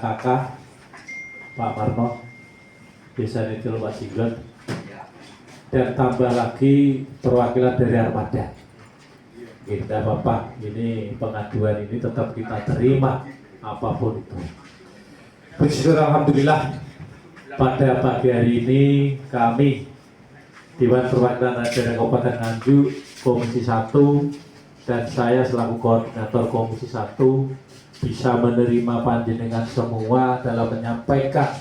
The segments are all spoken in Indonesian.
kakak Pak Marno, Desa Netil Pak Singgon, dan tambah lagi perwakilan dari Armada. Tidak apa-apa, ini pengaduan ini tetap kita terima apapun itu. Bersyukur alhamdulillah pada pagi hari ini kami Dewan Perwakilan Rakyat Kabupaten Nganjuk Komisi 1 dan saya selaku koordinator Komisi 1 bisa menerima panjenengan semua dalam menyampaikan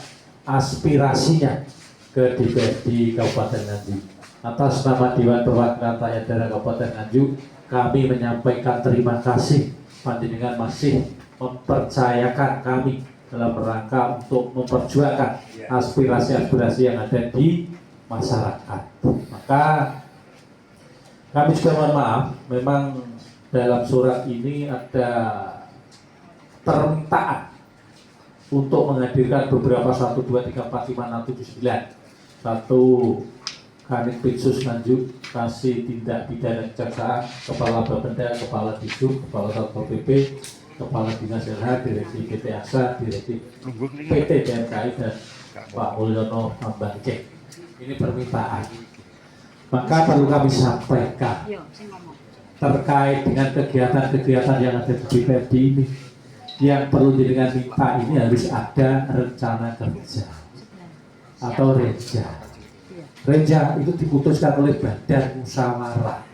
aspirasinya ke DPRD Kabupaten Nganjuk. Atas nama Dewan Perwakilan Rakyat Daerah Kabupaten Nganjuk, kami menyampaikan terima kasih panjenengan masih mempercayakan kami dalam rangka untuk memperjuangkan aspirasi-aspirasi yang ada di masyarakat. Maka kami juga mohon maaf, memang dalam surat ini ada permintaan untuk menghadirkan beberapa 1, 2, 3, 4, 5, 6, 7, 9. Satu, Kanit Pinsus Nganjuk, kasih tindak pidana kejaksaan, Kepala Bapenda, Kepala Disub, Kepala Satpol PP, Kepala Dinas LH, Direksi PT AXA, Direksi PT DMKI, dan Pak Mulyono Bambang Cek. Ini permintaan. Maka perlu kami sampaikan terkait dengan kegiatan-kegiatan yang ada di DPRD ini. Yang perlu dengan minta ini harus ada rencana kerja atau reja. Reja itu diputuskan oleh badan musyawarah.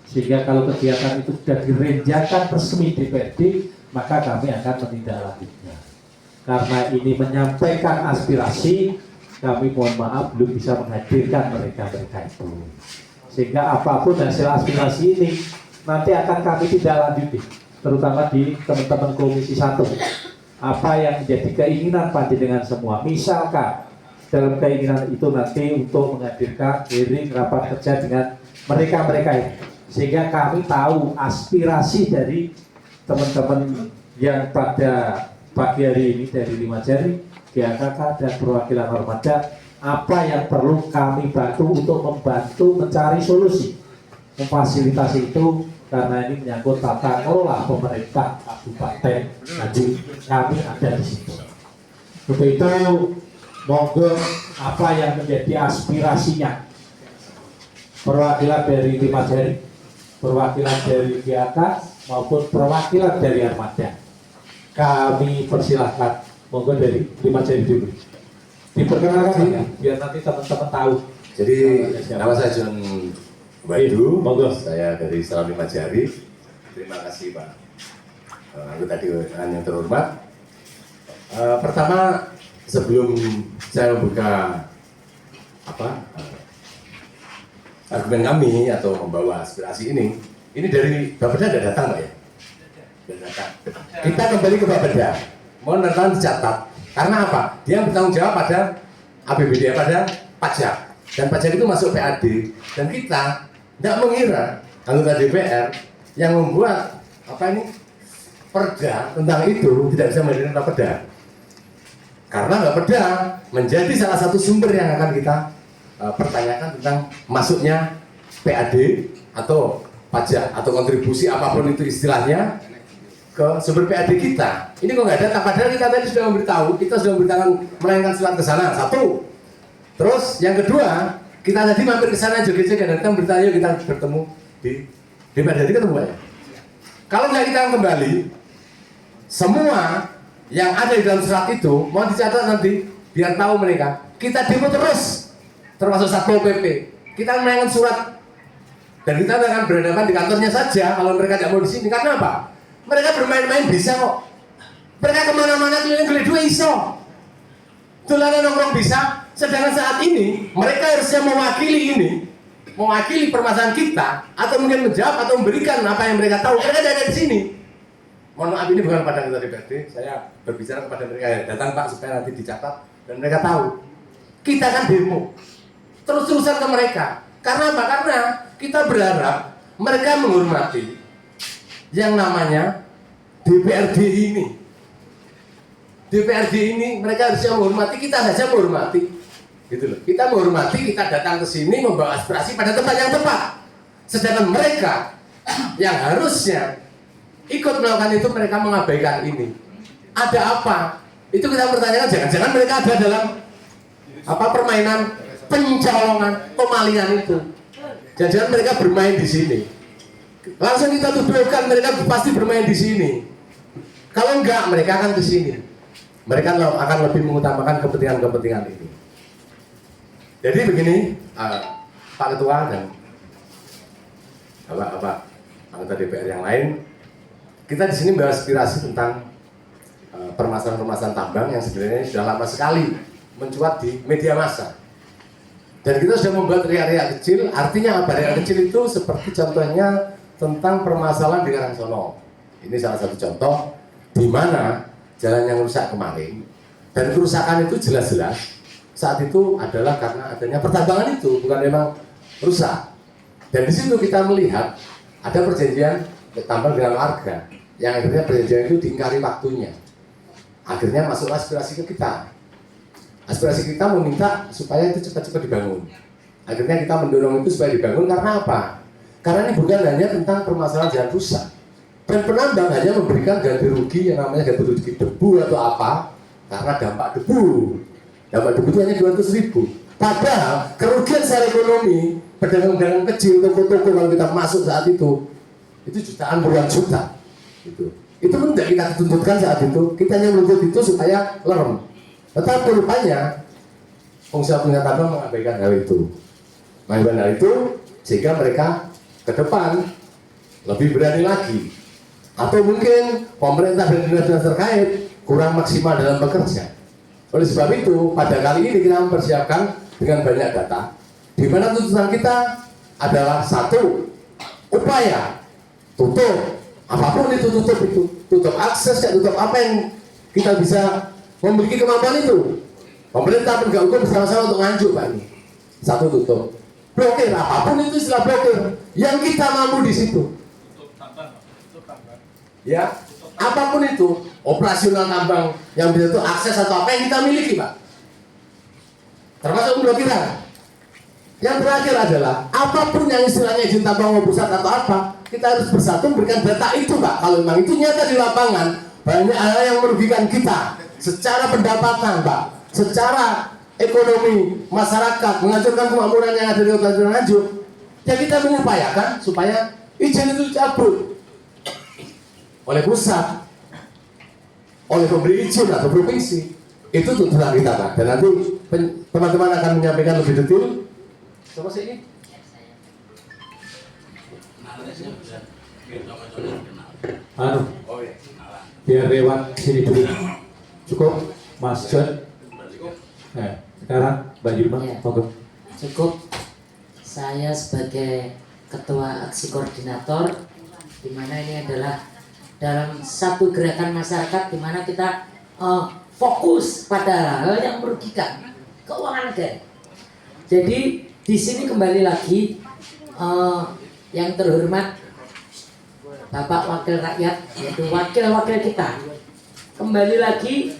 Sehingga kalau kegiatan itu sudah direnjakan resmi DPRD, maka kami akan menindaklanjutinya. Karena ini menyampaikan aspirasi, kami mohon maaf belum bisa menghadirkan mereka-mereka itu. Sehingga apapun hasil aspirasi ini nanti akan kami tidak lanjuti, terutama di teman-teman Komisi 1. Apa yang menjadi keinginan panjenengan semua, misalkan dalam keinginan itu nanti untuk menghadirkan hearing rapat kerja dengan mereka-mereka ini, sehingga kami tahu aspirasi dari teman-teman yang pada pagi hari ini dari Limajari, GAKK dan perwakilan Armada, apa yang perlu kami bantu untuk membantu mencari solusi, memfasilitasi itu, karena ini menyangkut tata kelola pemerintah Kabupaten Nganjuk. Kami ada di situ. Untuk itu, monggo apa yang menjadi aspirasinya, perwakilan dari Limajari, perwakilan dari GAKK maupun perwakilan dari Armada, kami persilahkan. Monggo dari Limajari dulu. Diperkenalkan ya, biar nanti teman-teman tahu. Jadi nama saya John Waidu, monggo. Saya dari Salam Limajari. Terima kasih Pak anggota Dewan yang terhormat. Pertama, sebelum saya membuka argumen kami atau membawa aspirasi ini dari Bapeda ada datang Pak ya? Ada datang. Kita kembali ke Bapeda. Mohon teman-teman dicatat. Karena apa? Dia bertanggung jawab pada APBD, pada pajak. Dan pajak itu masuk PAD. Dan kita tidak mengira anggota DPR yang membuat perda tentang itu tidak bisa menghadirkan perda. Karena perda menjadi salah satu sumber yang akan kita pertanyakan tentang masuknya PAD atau pajak atau kontribusi apapun itu istilahnya ke sumber PAD kita. Ini kok nggak datang, padahal kita tadi sudah memberitahu, kita sudah melayangkan surat ke sana. Satu. Terus yang kedua, kita tadi mampir ke sana joget-joget dan kita bertanya, kita bertemu di DPRD, ketemu Pak ya? Kalau nggak kita kembali, semua yang ada di dalam surat itu mau dicatat nanti biar tahu mereka. Kita demo terus, termasuk Satpol PP. Kita melayangkan surat dan kita akan berhadapan di kantornya saja kalau mereka tidak mau di sini. Karena apa? Mereka bermain-main bisa kok. Mereka kemana-mana keliling beli duit iso. Tulanan nongkrong bisa. Sedangkan saat ini mereka harusnya mewakili permasalahan kita, atau mungkin menjawab atau memberikan apa yang mereka tahu. Mereka tidak ada di sini. Mohon maaf, ini bukan pada anggota DPRD. Saya berbicara kepada mereka. Datang Pak supaya nanti dicatat dan mereka tahu. Kita akan demo terus-terusan ke mereka. Karena apa? Karena kita berharap mereka menghormati yang namanya DPRD ini. DPRD ini mereka harusnya menghormati, kita saja menghormati. Gitu loh. Kita menghormati, kita datang ke sini membawa aspirasi pada tempat yang tepat. Sedangkan mereka yang harusnya ikut melakukan itu, mereka mengabaikan ini. Ada apa? Itu kita pertanyakan, jangan-jangan mereka ada dalam permainan pencolongan, pemalingan itu. Jangan-jangan mereka bermain di sini. Langsung kita tuduhkan mereka pasti bermain di sini. Kalau enggak, mereka akan ke sini. Mereka akan lebih mengutamakan kepentingan-kepentingan ini. Jadi begini, Pak Ketua dan Bapak anggota DPR yang lain, kita di sini beraspirasi tentang permasalahan-permasalahan tambang yang sebenarnya sudah lama sekali mencuat di media massa. Dan kita sudah membuat riak-riak kecil. Artinya apa? Riak kecil itu seperti contohnya tentang permasalahan di Karangsono. Ini salah satu contoh di mana jalan yang rusak kemarin, dan kerusakan itu jelas-jelas saat itu adalah karena adanya pertambangan itu, bukan memang rusak. Dan di situ kita melihat ada perjanjian tambang dengan warga yang akhirnya perjanjian itu diingkari waktunya. Akhirnya masuk aspirasi ke kita. Aspirasi kita meminta supaya itu cepat-cepat dibangun. Akhirnya kita mendorong itu supaya dibangun karena apa? Karena ini bukan hanya tentang permasalahan jalan rusak. Dan penambang hanya memberikan ganti rugi yang namanya ganti rugi debu atau apa, karena dampak debu. Dampak debu itu hanya 200.000. Padahal kerugian secara ekonomi pedagang-pedagang kecil, toko-toko kalau kita masuk saat itu jutaan puluhan juta. Itu pun tidak kita tuntutkan saat itu. Kita hanya menuntut itu supaya lerem. Tetapi rupanya pengusaha tambang mengabaikan hal itu. Mengabaikan hal itu sehingga mereka ke depan lebih berani lagi. Atau mungkin pemerintah dan dinas-dinas terkait kurang maksimal dalam bekerja. Oleh sebab itu, pada kali ini kita mempersiapkan dengan banyak data, di mana tuntutan kita adalah satu, upaya tutup, apapun itu tutup akses, tutup apa yang kita bisa memiliki kemampuan itu. Pemerintah penegak hukum bersama-sama untuk nganjuk, Pak, ini. Satu, tutup. Blokir, apapun itu istilah blokir. Yang kita mampu di situ. Ya, apapun itu, operasional tambang yang bisa itu akses atau apa yang kita miliki, Pak. Termasuk pemblokiran. Yang terakhir adalah apapun yang istilahnya izin tambang mau pusat atau apa, kita harus bersatu memberikan data itu, Pak. Kalau memang itu nyata di lapangan, banyak hal yang merugikan kita secara pendapatan, Pak, secara ekonomi masyarakat, menghancurkan kemakmuran yang ada di kota Nganjuk. Ya kita mengupayakan supaya izin itu dicabut oleh pusat, oleh pemberi izin atau provinsi. Itu tuntutan kita, Pak. Dan nanti teman-teman akan menyampaikan lebih detail. Coba sih ini. Oh iya. Biar lewat sini dulu. Cukup, Mas John. Sekarang Mbak Yuma, monggo. Cukup. Saya sebagai ketua aksi koordinator, di mana ini adalah dalam satu gerakan masyarakat di mana kita fokus pada hal yang merugikan keuangan negara. Jadi di sini kembali lagi yang terhormat Bapak Wakil Rakyat, yaitu wakil-wakil kita. Kembali lagi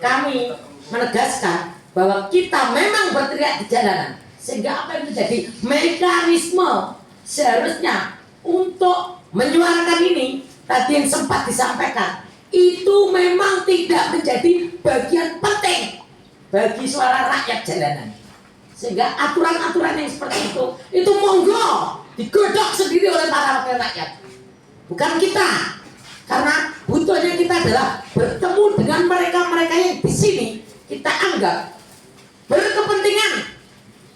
kami menegaskan bahwa kita memang berteriak di jalanan, sehingga apa yang menjadi mekanisme seharusnya untuk menyuarakan ini tadi yang sempat disampaikan itu memang tidak menjadi bagian penting bagi suara rakyat jalanan, sehingga aturan-aturan yang seperti itu monggo digodok sendiri oleh para wakil rakyat, bukan kita. Karena butuhnya kita adalah bertemu dengan mereka-mereka yang di sini kita anggap berkepentingan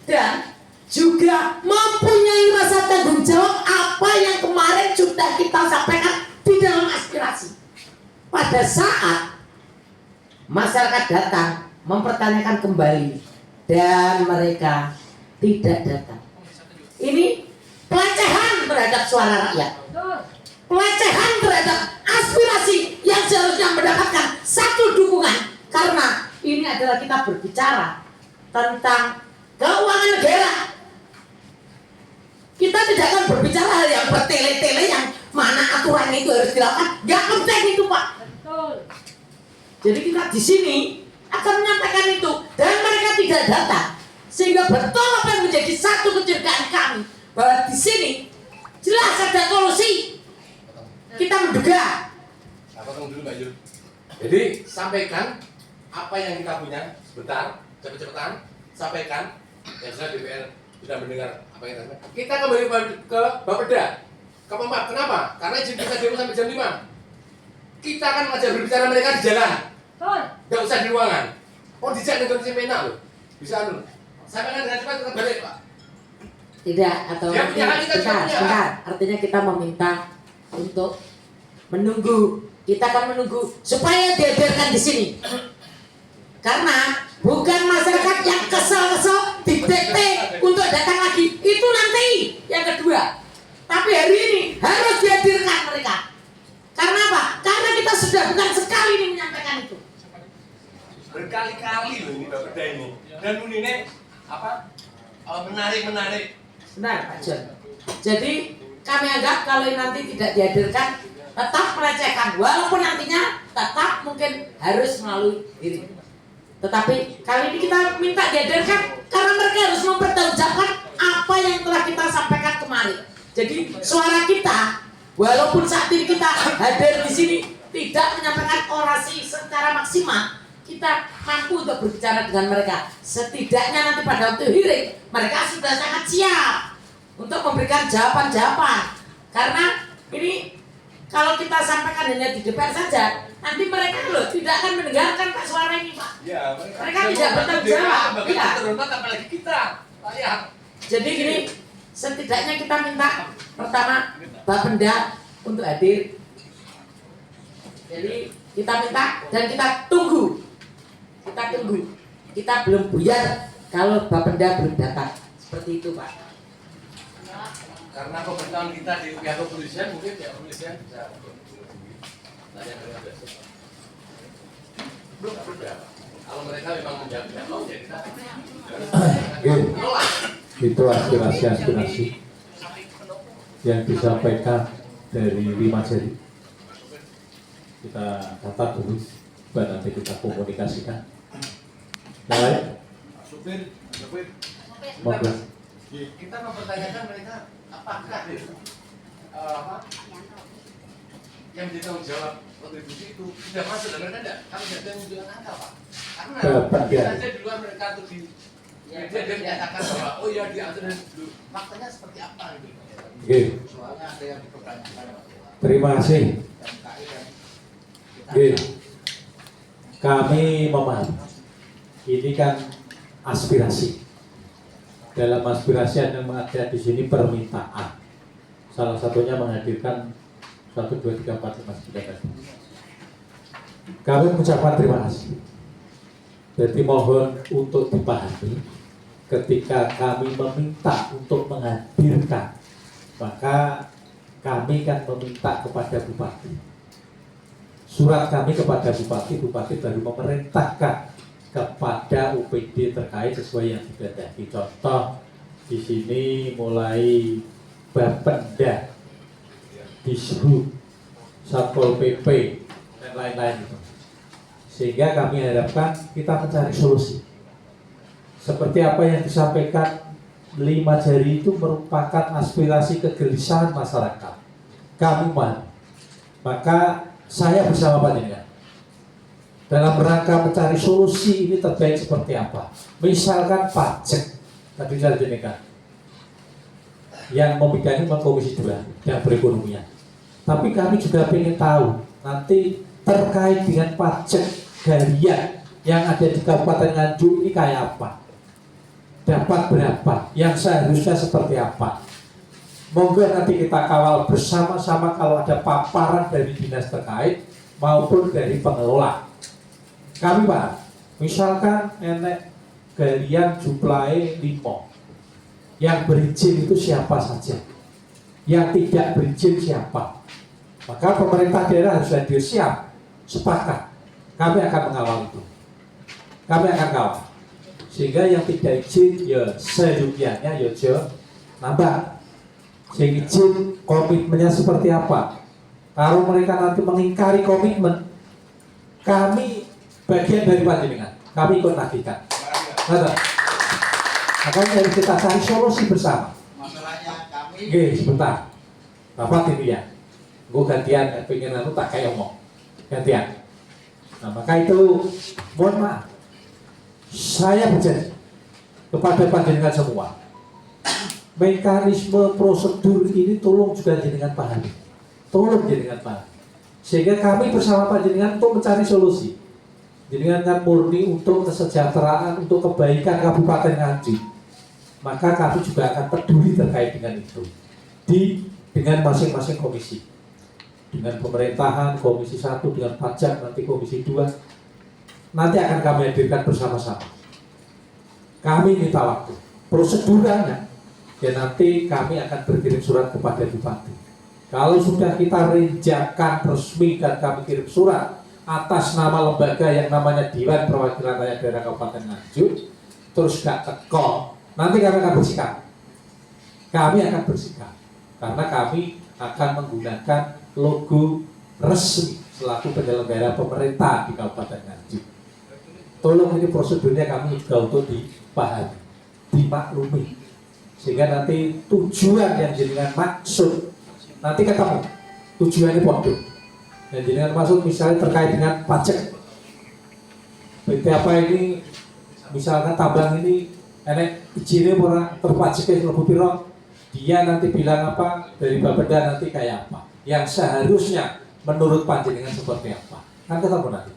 dan juga mempunyai rasa tanggung jawab apa yang kemarin sudah kita sampaikan di dalam aspirasi. Pada saat masyarakat datang mempertanyakan kembali dan mereka tidak datang, ini pelecehan terhadap suara rakyat, pelecehan terhadap aspirasi yang seharusnya mendapatkan satu dukungan. Karena ini adalah kita berbicara tentang keuangan negara. Kita tidak akan berbicara hal yang bertele-tele yang mana aturan itu harus dilakukan. Gak penting itu, Pak. Jadi kita di sini akan menyampaikan itu dan mereka tidak datang, sehingga betul apa yang menjadi satu kecurigaan kami bahwa di sini jelas ada kolusi. Kita menduga. Jadi sampaikan apa yang kita punya, sebentar, cepet-cepetan, sampaikan, yang sudah DPR sudah mendengar apa yang kita sampaikan. Kita kembali ke Bapeda, ke Pemkab. Kenapa? Karena izin kita demo sampai jam 5. Kita akan mengajar berbicara mereka di jalan, nggak usah di ruangan. Oh, dijak dengan si pena loh, bisa loh. Sampaikan dengan cepat, kita balik Pak. Tidak, atau Dia punya hak, kita juga punya hak. sebentar. Artinya kita meminta untuk menunggu. Kita akan menunggu supaya dihadirkan di sini. Karena bukan masyarakat yang kesel-kesel didikte untuk datang lagi. Itu nanti yang kedua. Tapi hari ini harus dihadirkan mereka. Karena apa? Karena kita sudah bukan sekali ini menyampaikan itu. Berkali-kali loh ini Bapeda ini. Dan ini apa? Menarik. Benar Pak John. Jadi kami anggap kalau nanti tidak dihadirkan tetap melecehkan, walaupun nantinya tetap mungkin harus melalui diri. Tetapi kali ini kita minta dihadirkan karena mereka harus mempertanggungjawabkan apa yang telah kita sampaikan kemarin. Jadi suara kita, walaupun saat ini kita hadir di sini tidak menyampaikan orasi secara maksimal, kita mampu untuk berbicara dengan mereka. Setidaknya nanti pada waktu hearing mereka sudah sangat siap untuk memberikan jawaban-jawaban. Karena ini kalau kita sampaikan hanya di DPR saja, nanti mereka loh tidak akan mendengarkan Pak suara ini Pak. Ya, Mereka tidak bertanggung jawab. Iya. Terhormat apalagi kita. Rakyat. Jadi gini, setidaknya kita minta pertama Bapenda untuk hadir. Jadi kita minta dan kita tunggu. Kita belum buyar kalau Bapenda belum datang. Seperti itu Pak. Karena pemerintahan kita di pihak kepolisian, mungkin pihak kepolisian bisa tanya dengan besok. Belum ada. Kalau mereka memang menjawab, ya kita menolak. Itu aspirasi yang disampaikan dari 5 jari. Kita catat dulu, dan nanti kita komunikasikan. Yang lain? Supir. Monggo. Kita mempertanyakan mereka apakah yang ditanggung jawab kontribusi itu sudah masuk dan mereka tidak, kami tidak menunjukkan angka Pak. Karena bisa saja di luar mereka atau di media dia menyatakan bahwa oh ya diatur dulu. Faktanya seperti apa gitu. Oke. Soalnya ada yang dipertanyakan. Terima kasih. Oke. Kami memahami. Ini kan aspirasi. Dalam aspirasi yang ada di sini permintaan. Salah satunya menghadirkan 1, 2, 3, 4, 5, 9. Kami mengucapkan terima kasih. Jadi mohon untuk dipahami ketika kami meminta untuk menghadirkan, maka kami kan meminta kepada Bupati. Surat kami kepada Bupati baru memerintahkan kepada UPD terkait sesuai yang dikehendaki. Contoh di sini mulai Bapenda, Dishub, Satpol PP dan lain-lain itu. Sehingga kami harapkan kita mencari solusi. Seperti apa yang disampaikan 5 jari itu merupakan aspirasi kegelisahan masyarakat. Kami mohon. Maka saya bersama Pak Jenderal dalam rangka mencari solusi ini terbaik seperti apa. Misalkan pajak tadi saya jelaskan yang memegangi Komisi 2 dan perekonomian. Tapi kami juga ingin tahu nanti terkait dengan pajak galian yang ada di Kabupaten Nganjuk ini kayak apa, dapat berapa, yang seharusnya seperti apa. Monggo nanti kita kawal bersama-sama kalau ada paparan dari dinas terkait maupun dari pengelola. Kami Pak, misalkan enek galian jumlahnya 5, yang berizin itu siapa saja, yang tidak berizin siapa, maka pemerintah daerah harus hadir siap, sepakat. Kami akan mengawal itu, kami akan kawal, sehingga yang tidak izin ya seyogianya ya nambah, sehingga izin komitmennya seperti apa. Kalau mereka nanti mengingkari komitmen, kami bagian dari panjenengan, kami ikut nagihkan. Makanya harus kita cari solusi bersama. Masalahnya kami. Oke, sebentar. Bapak ini ya, gue gantian, pengen aku tak kayak ngomong. Gantian. Nah, maka itu mohon maaf, saya berjanji kepada panjenengan semua, mekanisme prosedur ini tolong juga jenengan pahami, tolong jenengan pahami, sehingga kami bersama panjenengan untuk mencari solusi. Jenengan kan murni untuk kesejahteraan, untuk kebaikan Kabupaten Nganjuk, maka kami juga akan peduli terkait dengan itu dengan masing-masing komisi, dengan pemerintahan, komisi 1, dengan pajak, nanti komisi 2, nanti akan kami hadirkan bersama-sama. Kami minta waktu, prosedurnya, ya nanti kami akan berkirim surat kepada Bupati. Kalau sudah kita rinjakan resmi dan kami kirim surat atas nama lembaga yang namanya Dewan Perwakilan Rakyat Daerah Kabupaten Nganjuk, terus gak teko, nanti kami akan bersikap. Kami akan bersikap, karena kami akan menggunakan logo resmi selaku penyelenggara pemerintah di Kabupaten Nganjuk. Tolong ini prosedurnya kami juga untuk dipahami, dimaklumi, sehingga nanti tujuan yang jenengan maksud nanti ketemu, tujuannya pondok. Dan jenengan maksud misalnya terkait dengan pajak, PT apa ini, misalkan tambang ini enek izinnya orang terpajaknya lebih piro, dia nanti bilang apa dari Bapeda nanti kayak apa, yang seharusnya menurut panjenengan seperti apa, kan ketemu nanti.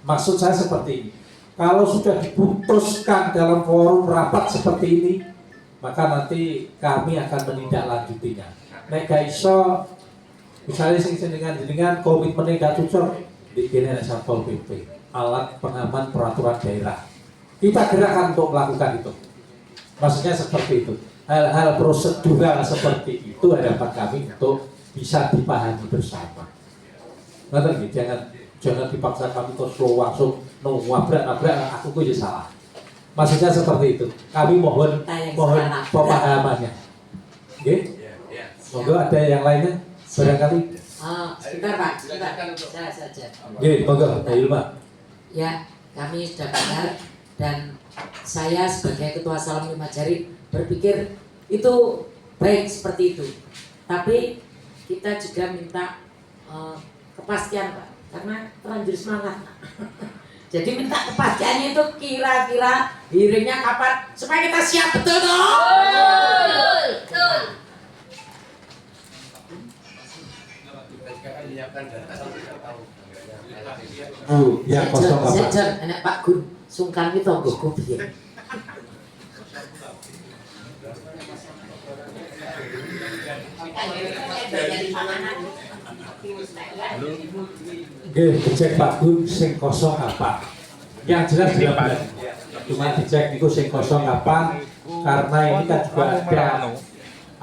Maksud saya seperti ini, kalau sudah diputuskan dalam forum rapat seperti ini, maka nanti kami akan menindaklanjutinya. Nek gak iso, misalnya dengan komitmennya gak cocok, bikin Satpol PP, alat pengaman peraturan daerah. Kita gerakkan untuk melakukan itu. Maksudnya seperti itu. Hal-hal prosedural seperti itu harapan kami untuk bisa dipahami bersama. Nanti jangan dipaksa kami terus langsung nabrak aku jadi salah. Maksudnya seperti itu. Kami mohon pemahamannya. Oke? Monggo ada yang lainnya barangkali. Sebentar Pak, saya saja. Oke, monggo Mbak Ilma. Ya, kami sudah dengar dan saya sebagai Ketua Salam Lima Jari berpikir itu baik seperti itu. Tapi kita juga minta kepastian Pak, karena terlanjur semangat. Jadi minta kepastiannya itu kira-kira hearingnya kapan supaya kita siap betul dong. Betul. Yang kosong apa? Sejen, enak Pak Gun, sungkan itu nggak kopi. Oke, dicek Pak Gun sing kosong apa? Yang jelas jelas. Cuma dicek itu sing kosong apa? Karena ini kan juga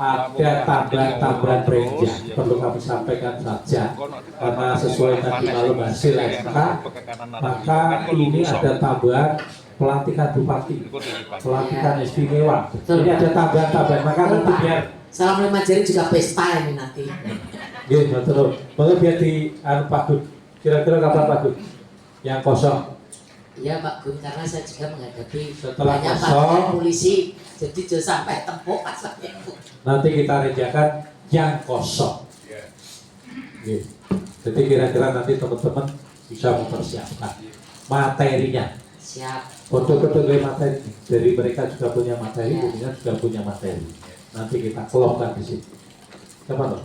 ada tambahan-tambahan perinjak, perlu kami sampaikan saja karena sesuai tadi malam hasil SK, maka ini ada tambahan pelantikan bupati, pelantikan istimewa. Ini ada tambahan-tambahan, maka nanti biar Salam Lima Jari juga pesta ini nanti. Iya, betul. Maka biar di Pak Gun, kira-kira kapan Pak Gun? Yang kosong. Iya Pak Gun, karena saya juga menghadapi Setelah banyak kosong, panggilan polisi, jadi jangan sampai tempuk pasarnya. nanti kita rejakan yang kosong. Oke. Jadi kira-kira nanti teman-teman bisa mempersiapkan materinya. Siap. Foto-foto materi dari mereka juga punya materi, kemudian juga punya materi. Nanti kita kelomkan di sini. Siapa tuh?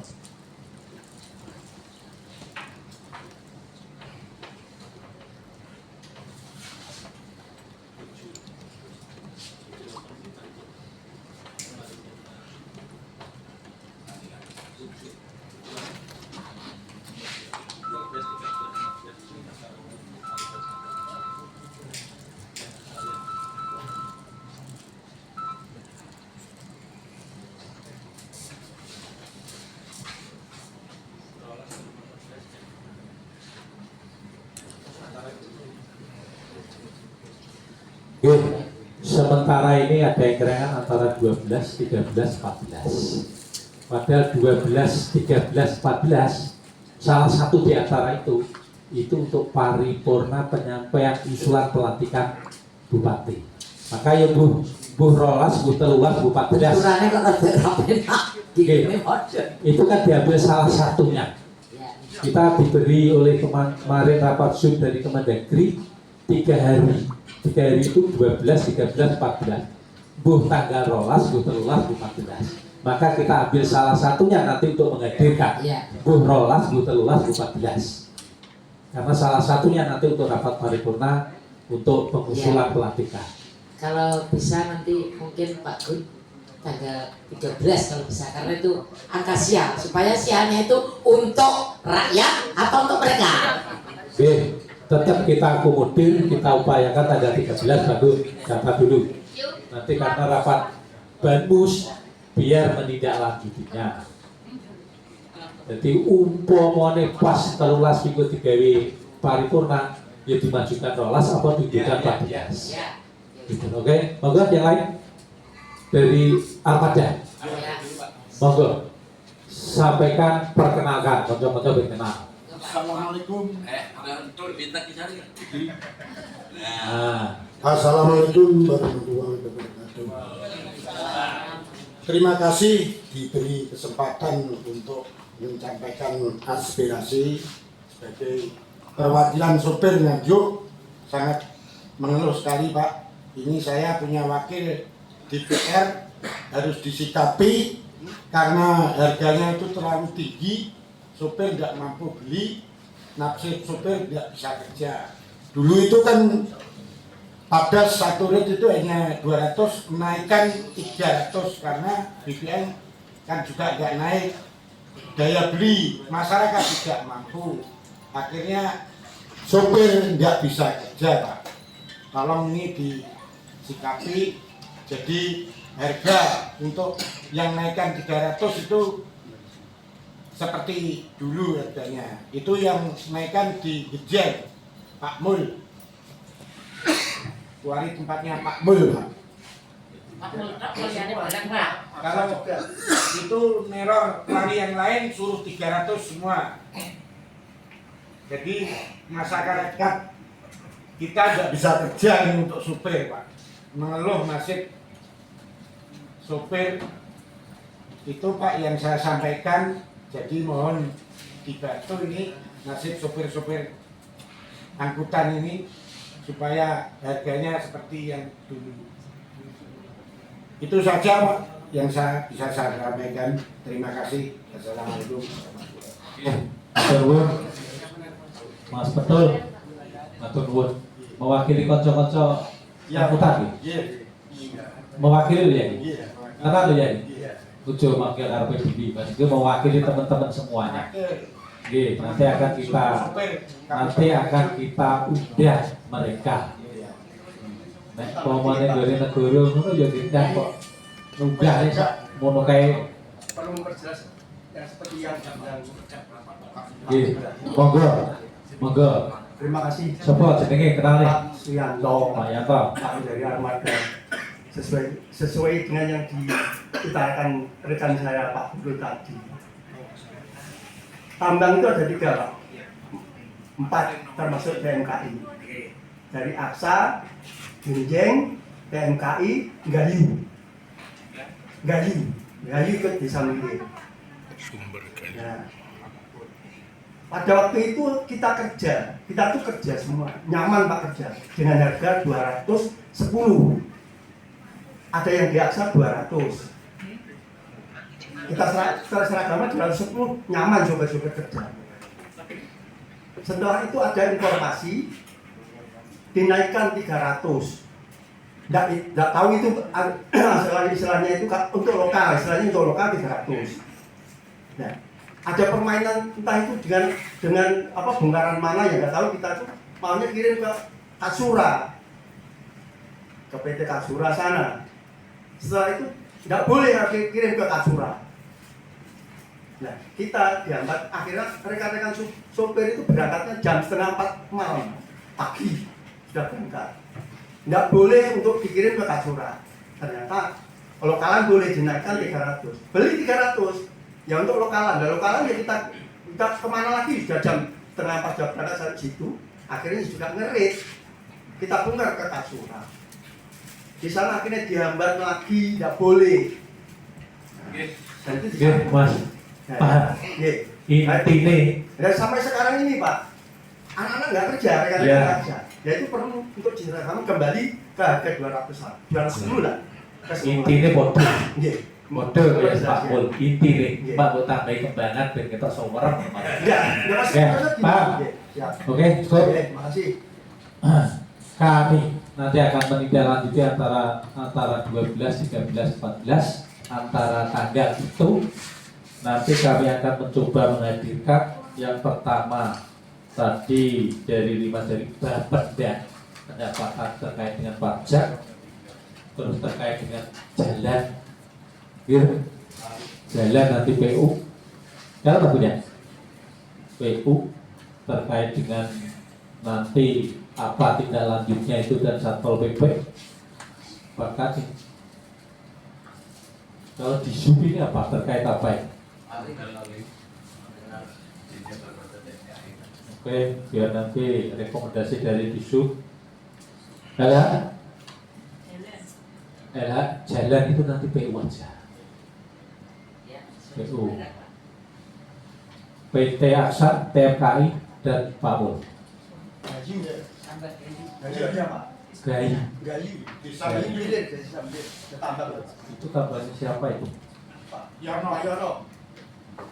Sementara ini ada yang kerengan antara 12, 13, 14. Padahal 12, 13, 14 salah satu di antara itu untuk paripurna penyampaian usulan pelantikan bupati. Maka ya Bu Rolas, Bu Telulas, Bu 14. Ukurannya kok ada rapi. Itu kan diambil salah satunya. kita diberi oleh kemarin rapat Zoom dari Kemendagri 3 hari. 3 hari itu 12, 13, 14. Buh tanggal rolas, buh telulas, buh 14. Maka kita ambil salah satunya nanti untuk menghadirkan. Iya. Buh rolas, buh telulas, buh 14. Karena salah satunya nanti untuk rapat paripurna untuk pengusulan pelantikan. Kalau bisa nanti mungkin Pak Gun tanggal 13 kalau bisa, karena itu angka sial, supaya sialnya itu untuk rakyat atau untuk mereka. Oke, tetap kita akomodir, kita upayakan tanggal 13 baru dapat dulu. Nanti karena rapat Banmus biar menindaklanjutinya. Jadi umpamane pas 13 minggu digawe paripurna ya dimajukan rolas apa ditunjukkan 14. Gitu, oke, monggo yang lain dari Armada, monggo sampaikan, perkenalkan, monggo berkenal. Assalamualaikum. Nah, Assalamualaikum warahmatullahi wabarakatuh. Terima kasih diberi kesempatan untuk menyampaikan aspirasi sebagai perwakilan sopir Nganjuk. Sangat mengeluh sekali Pak. Ini saya punya wakil DPR harus disikapi karena harganya itu terlalu tinggi, sopir tidak mampu beli, nafsu sopir tidak bisa kerja. Dulu itu kan pada satu rit itu hanya 200, menaikkan 300 karena BBM kan juga nggak naik, daya beli masyarakat tidak mampu, akhirnya sopir nggak bisa kerja Pak. Tolong ini disikapi, jadi harga untuk yang naikkan 300 itu seperti dulu harganya. Itu yang naikkan di Gejen, Pak Mul. Kuari tempatnya Pak Mul, Pak. Kalau itu neror lari yang lain suruh 300 semua. Jadi masyarakat kita nggak bisa kerja ini untuk supir Pak. Mengeluh nasib sopir itu Pak yang saya sampaikan. Jadi mohon dibantu ini nasib sopir-sopir angkutan ini supaya harganya seperti yang dulu. Itu saja Pak yang bisa saya sampaikan. Terima kasih. Assalamualaikum warahmatullahi Nuwun, Mas Betul, Matur nuwun, mewakili konco-konco angkutan iki. Mewakili ya ini. Karena ya ini. Ujo makil karpe bibi, Mas itu mewakili teman-teman semuanya. Oke, nanti akan kita udah mereka. Nek pomane dari negara ngono ya diundang kok. Nunggah nek ngono kae. Perlu memperjelas yang seperti yang Nggih, monggo. Monggo. terima kasih Sopo jenenge kenal nih? Pak Suyanto, Pak Yanto. kami dari Armada. Sesuai dengan yang diutarakan rekan saya Pak Bro tadi. Tambang itu ada 3 Pak, 4 termasuk PMKI. Dari Aksa, Genjeng, PMKI, Gayu ikut di samping. Nah, pada waktu itu kita tuh kerja semua, nyaman Pak kerja dengan harga 210. Ada yang di Aksa 200. Kita seragama 210, nyaman sobat-sobat kerja. Setelah itu ada informasi dinaikkan 300. Nggak tahu itu istilahnya itu untuk lokal, istilahnya untuk lokal 300. Nah, ada permainan entah itu dengan apa bongkaran mana ya nggak tahu, kita tuh maunya kirim ke Kasura, ke PT Kasura sana. Setelah itu nggak boleh kirim ke Kasura. Nah, kita dihambat, akhirnya rekan-rekan sopir itu berangkatnya jam 3:30 malam pagi sudah berangkat. Nggak boleh untuk dikirim ke Kasura. Ternyata lokalan boleh dinaikkan 300. Beli 300. Ya untuk lokalan. Nah, lokalan ya kita kemana lagi? Sudah jam 3:30 sudah berangkat dari situ. Akhirnya juga ngerit. Kita bongkar ke Kasura. Di sana akhirnya dihambat lagi, nggak boleh. Dan itu Oke, Mas. Nah, Paham. Intine Dan sampai sekarang ini Pak, anak-anak nggak kerja, rekan-rekan Iya. nggak kerja. Ya itu perlu untuk jenderal kami kembali ke harga 200 lah, 210 lah. intine bodoh. Iya. Bodoh ya Jelas, Pak ya. Mul. Intine Iya. Pak mau tambahin kembangan biar kita somerem. Ya, ya Mas. Ya, Mas, Pak. Iya, siap. Oke, cukup. Oke, makasih. Kami nanti akan menindaklanjuti antara 12, 13, 14 antara tanggal itu nanti kami akan mencoba menghadirkan yang pertama tadi dari 5 dari Bapeda pendapatan terkait dengan pajak, terus terkait dengan jalan, jalan nanti PU, kalau tak punya PU terkait dengan nanti apa tindak lanjutnya itu dan Satpol PP bahkan kalau di sub ini apa terkait apa ya? Oke, biar nanti rekomendasi dari di sub. LH jalan itu nanti PU aja. PU, PT Aksa, TMKI dan Pamul. Gaji ya. Gaji ada Pak. Gaji Gaji. Disambung bilir, gaji sambil ditambah. itu kabarnya siapa itu? Pak Yono, Pak Yono.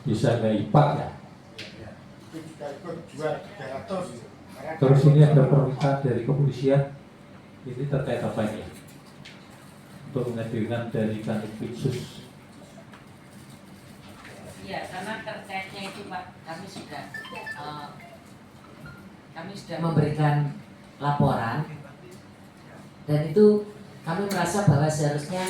Bisa nggak IPAK ya? Itu juga ikut jual 300. Terus ini ada permintaan dari kepolisian. Ini terkait apa ini? Untuk menghadirkan dari Kanit Pitsus. Iya, karena terkaitnya itu Pak, kami sudah memberikan laporan dan itu kami merasa bahwa seharusnya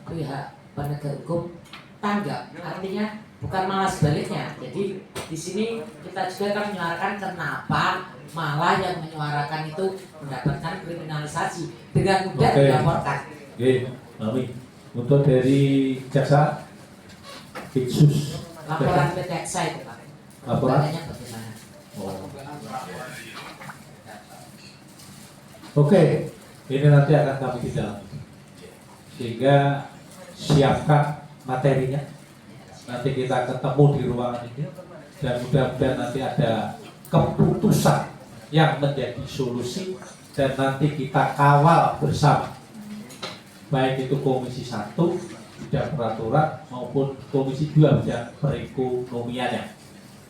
pihak penegak hukum tanggap, artinya bukan malah sebaliknya. Jadi di sini kita juga akan menyuarakan kenapa malah yang menyuarakan itu mendapatkan kriminalisasi dengan mudah Oke. dilaporkan. Oke, Mami. Untuk dari jaksa Pitsus. Laporan PT Aksa itu Pak. Laporan? Pertanyaannya bagaimana? Oh. Oke, ini nanti akan kami tidak sehingga siapkan materinya. Nanti kita ketemu di ruangan ini dan mudah-mudahan nanti ada keputusan yang menjadi solusi dan nanti kita kawal bersama, baik itu Komisi 1 bidang peraturan maupun Komisi 2 bidang perekonomiannya.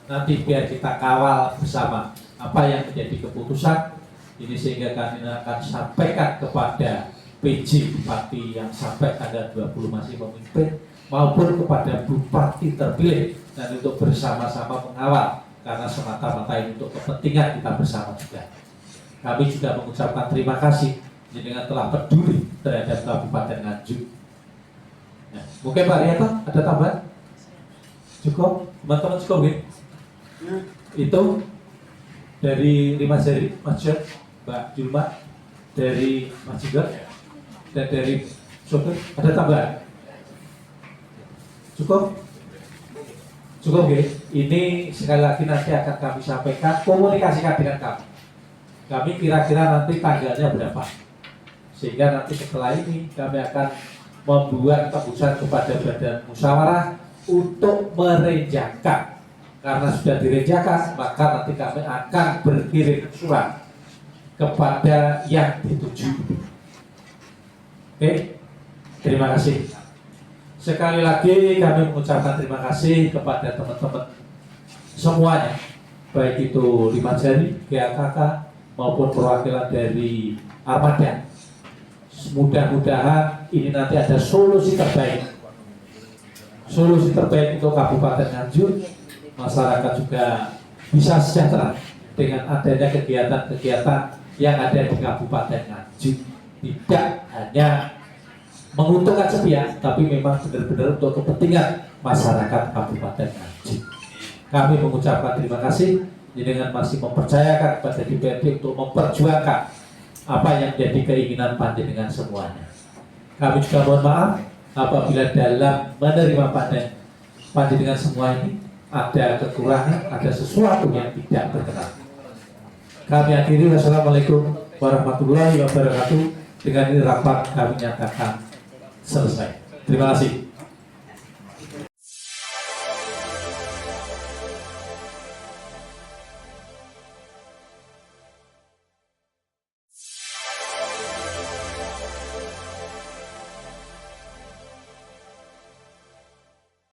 Nanti biar kita kawal bersama apa yang menjadi keputusan ini sehingga kami akan sampaikan kepada PJ Bupati yang sampai tanggal 20 masih memimpin maupun kepada Bupati terpilih dan untuk bersama-sama mengawal karena semata-mata ini untuk kepentingan kita bersama juga. Kami juga mengucapkan terima kasih dengan telah peduli terhadap Kabupaten Nganjuk. Nah, mungkin Pak Rianto ada tambahan? Cukup? Teman-teman cukup ya? Itu dari Lima Seri, Mas Jod, Mbak Julma, dari Mas Jidot, dan dari sopir, ada tambahan? Cukup? Cukup ya? Ini sekali lagi nanti akan kami sampaikan, komunikasikan dengan kami. Kami kira-kira nanti tanggalnya berapa? Sehingga nanti setelah ini kami akan membuat keputusan kepada badan musyawarah untuk merenjakan. Karena sudah direnjakan, maka nanti kami akan berkirim surat kepada yang dituju. Oke, terima kasih. Sekali lagi kami mengucapkan terima kasih kepada teman-teman semuanya, baik itu Lima Jari, GAKK maupun perwakilan dari Armada. Mudah-mudahan ini nanti ada solusi terbaik. Solusi terbaik untuk Kabupaten Nganjuk. Masyarakat juga bisa sejahtera dengan adanya kegiatan-kegiatan yang ada di Kabupaten Nganjuk. Tidak hanya menguntungkan sepihak, tapi memang benar-benar untuk kepentingan masyarakat Kabupaten Nganjuk. Kami mengucapkan terima kasih dengan masih mempercayakan kepada DPRD untuk memperjuangkan apa yang menjadi keinginan panjenengan semuanya. Kami juga mohon maaf apabila dalam menerima panjenengan semua ini ada kekurangan, ada sesuatu yang tidak berkenan. Kami akhiri, wassalamualaikum warahmatullahi wabarakatuh. Dengan ini rapat kami nyatakan selesai. Terima kasih.